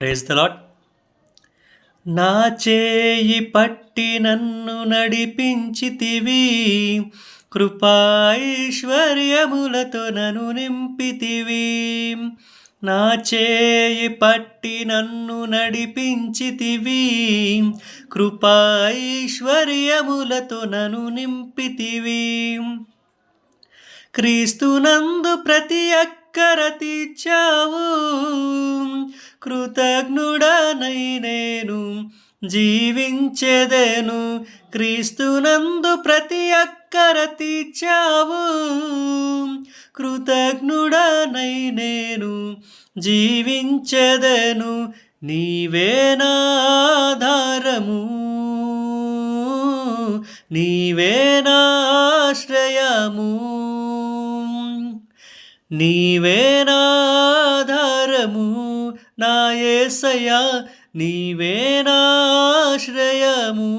Praise the lord. నా చేయి పట్టి నన్ను నడిపించితివి, కృపాఐశ్వర్యములతో నన్ను నింపితివి. నా చేయి పట్టి నన్ను నడిపించితివి, కృపాఐశ్వర్యములతో నన్ను నింపితివి. క్రీస్తునందు ప్రతి అక్కర తీర్చావు, కృతజ్ఞుడనై నేను జీవించెదను. క్రీస్తునందు ప్రతి అక్కర తీర్చావు, కృతజ్ఞుడనై నేను జీవించెదను. నీవే నా ఆధారము, నీవే నా ఆశ్రయము, నీవే నా ఆధారము నా యేసయ్యా, నీవే నా ఆశ్రయము.